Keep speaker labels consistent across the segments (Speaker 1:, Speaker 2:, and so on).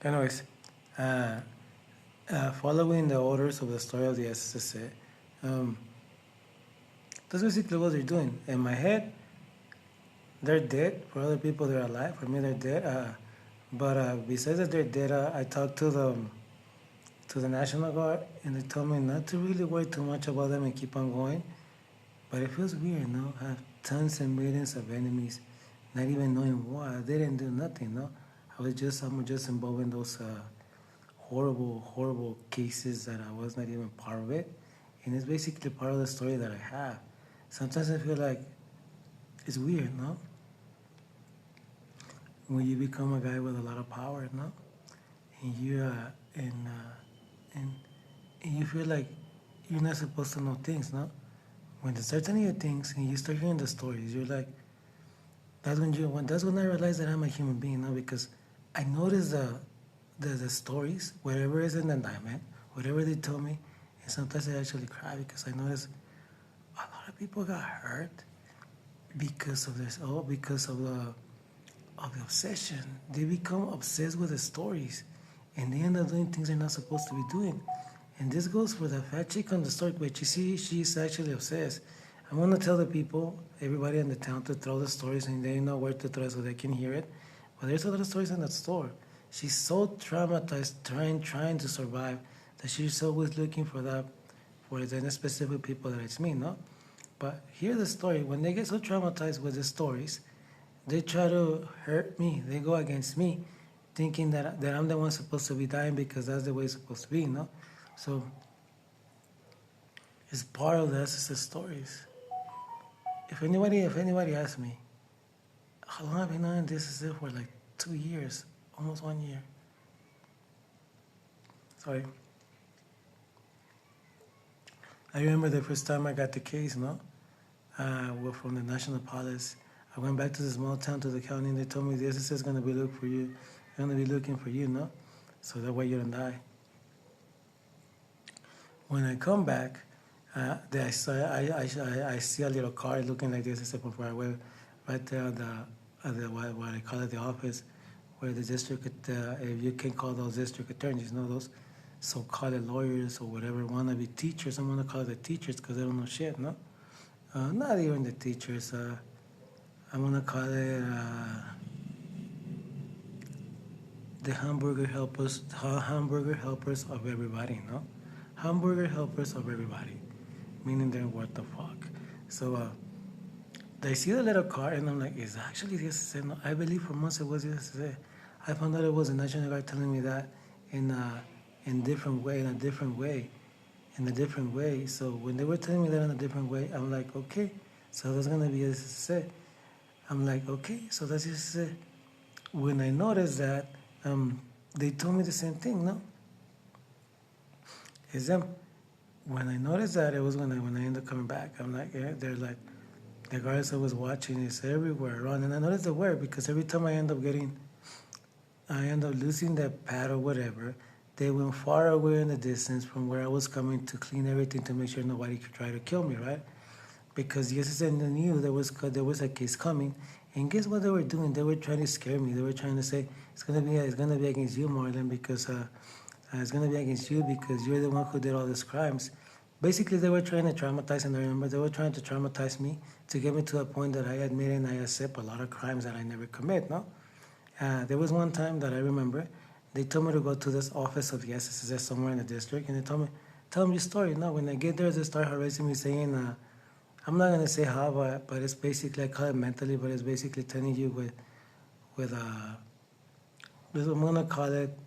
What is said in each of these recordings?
Speaker 1: Anyways, uh, following the orders of the story of the SSA, um, that's basically what they're doing. In my head, they're dead. For other people, they're alive. For me, they're dead. But besides that, they're dead. I talked to the National Guard, and they told me not to really worry too much about them and keep on going. But it feels weird, no? I have tons and millions of enemies, not even knowing why. They didn't do nothing, no? I'm just involved in those horrible, horrible cases that I was not even part of it. And it's basically part of the story that I have. Sometimes I feel like it's weird, no? When you become a guy with a lot of power, no? And and, and you feel like you're not supposed to know things, no? When they start telling you things and you start hearing the stories, you're like, that's when I realized that I'm a human being, no? Because I notice the stories, whatever is in the indictment, whatever they told me, and sometimes I actually cry because I notice a lot of people got hurt because of this, because of the obsession. They become obsessed with the stories, and they end up doing things they're not supposed to be doing. And this goes for the fat chick on the story, but you see, she's actually obsessed. I'm gonna tell the people, everybody in the town, to throw the stories, and they know where to throw it so they can hear it. But there's a lot of stories in that store. She's so traumatized, trying to survive, that she's always looking for the specific people that it's me, no? But hear the story. When they get so traumatized with the stories, they try to hurt me. They go against me, thinking that I'm the one supposed to be dying because that's the way it's supposed to be, no? So it's part of the SSS stories. If anybody asks me, how long have I been knowing this is it for like 2 years, almost 1 year. Sorry. I remember the first time I got the case, no? We're from the National Police. I went back to the small town, to the county, and they told me the SSS is gonna be looking for you. They're gonna be looking for you, no? So that way you don't die. When I come back, I see a little car looking like this, except from far away, right there at the what I call it, the office, where the district, if you can call those district attorneys, those so-called lawyers or whatever, wanna be teachers. I'm gonna call it the teachers because they don't know shit, no? Not even the teachers. I'm gonna call it the hamburger helpers of everybody, no? Hamburger helpers of everybody, meaning they're what the fuck. So they see the little car, and I'm like, is actually the SSA? No, I believe for months it was the SSA. I found out it was the National Guard telling me that in different way, in a different way, in a different way. So when they were telling me that in a different way, I'm like, okay, so that's gonna be SSA. I'm like, okay, so that's SSA. When I noticed that, they told me the same thing, no? Is them. When I noticed that, it was when I ended up coming back. I'm like, yeah, they're like, the guards I was watching is everywhere around, and I noticed they were because every time I end up losing that pad or whatever, they went far away in the distance from where I was coming to clean everything to make sure nobody could try to kill me, right? Because yes, I knew there was a case coming, and guess what they were doing? They were trying to scare me. They were trying to say it's gonna be against you, Marlon, because it's gonna be against you because you're the one who did all these crimes. Basically, they were trying to traumatize, and I remember they were trying to traumatize me to get me to a point that I admit and I accept a lot of crimes that I never commit. No, there was one time that I remember. They told me to go to this office of the SSS somewhere in the district, and they told me, "Tell me your story." No, when I get there, they start harassing me, saying, "I'm not gonna say how, but it's basically I call it mentally, but it's basically telling you with I'm gonna call it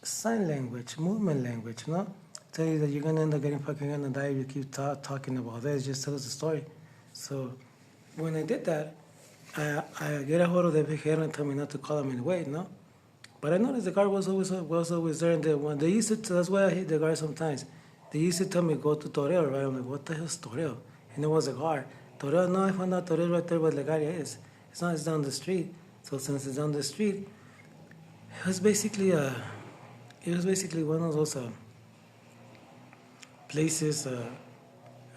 Speaker 1: sign language, movement language, no? Tell you that you're gonna end up getting fucking gonna die if you keep talking about this. Just tell us the story." So when I did that, I get a hold of the viejero and tell me not to call him and wait, no? But I noticed the guard was always there, and they used to. That's why I hate the guard sometimes. They used to tell me go to Toreo, right? I'm like, what the hell is Toreo? And it was a guard. Toreo, no, I found out Toreo right there where Legaria is. It's not. It's down the street. So since it's down the street, it was basically one of those places,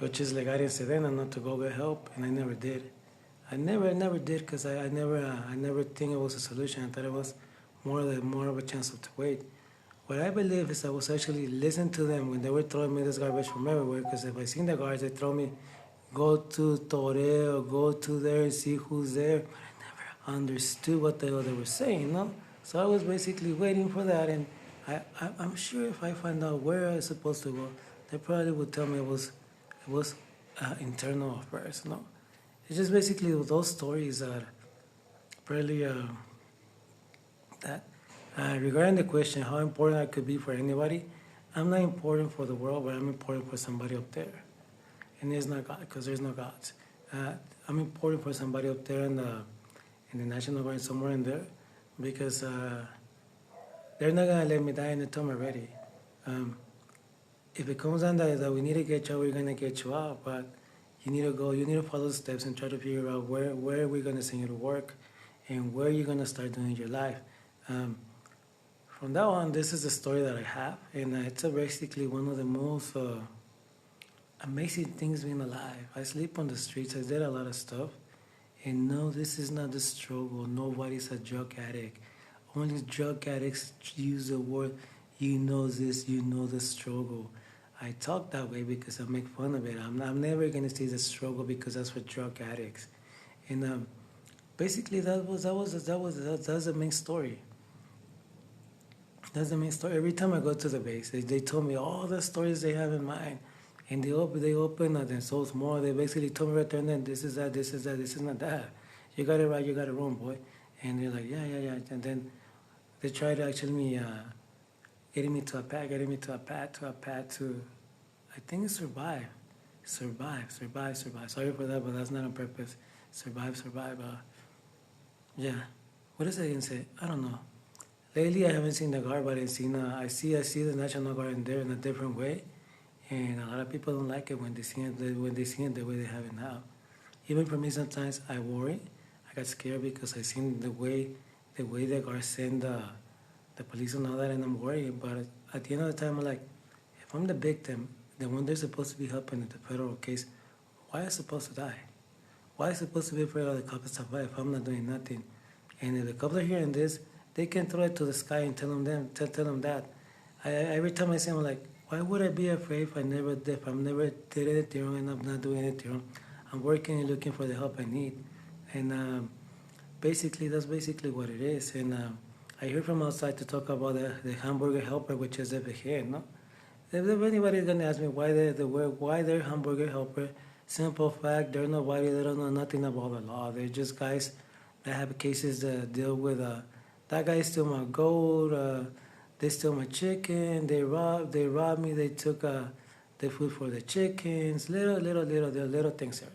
Speaker 1: which is Legaria and Sedena, not to go get help, and I never did. I never did because I never think it was a solution. I thought it was more of a chance to wait. What I believe is I was actually listening to them when they were throwing me this garbage from everywhere. Because if I seen the guards, they throw me, go to Toreo, go to there and see who's there. But I never understood what the hell they were saying, no? So I was basically waiting for that, and I'm sure if I find out where I was supposed to go, they probably would tell me it was internal affairs, no? It's just basically those stories that really that regarding the question how important I could be for anybody, I'm not important for the world, but I'm important for somebody up there, and there's not God because there's no gods. Uh, I'm important for somebody up there in the National Guard somewhere in there, because they're not gonna let me die in the tomb already. Um, if it comes down that we need to get you out, we're gonna get you out, but you need to go, you need to follow the steps and try to figure out where we're gonna send you to work and where you're gonna start doing your life. Um, from that on, this is the story that I have, and it's basically one of the most amazing things being alive. I sleep on the streets, I did a lot of stuff, and no, this is not the struggle. Nobody's a drug addict. Only drug addicts use the word, you know this, you know the struggle. I talk that way because I make fun of it. I'm never going to say the struggle because that's for drug addicts. And basically, that's the main story. That's the main story. Every time I go to the base, they told me all the stories they have in mind. And they open themselves more. They basically told me right there and then, this is that, this is that, this is not that. You got it right, you got it wrong, boy. And they're like, yeah. And then they try to actually getting me to a path, to, I think it's survive. Sorry for that, but that's not on purpose. Survive. Yeah. What does it even say? I don't know. Lately, I haven't seen the guard, but I see the National Guard in there in a different way, and a lot of people don't like it when they see it the way they have it now. Even for me, sometimes I worry. I got scared because I seen the way the guards send the police and all that, and I'm worried. But at the end of the time, I'm like, if I'm the victim, the one they're supposed to be helping in the federal case, why am I supposed to die? Why am I supposed to be afraid of the cops to survive if I'm not doing nothing? And if the cops are hearing this, they can throw it to the sky and tell them that. Every time I say, I'm like, why would I be afraid if I'm never did anything wrong and I'm not doing anything wrong? I'm working and looking for the help I need. And basically, that's basically what it is. And I hear from outside to talk about the hamburger helper, which is over here, no? If anybody's gonna ask me why they're hamburger helper, simple fact, they're nobody, they don't know nothing about the law. They're just guys that have cases that deal with that guy stole my gold, they stole my chicken, they robbed me, they took the food for the chickens, little things there.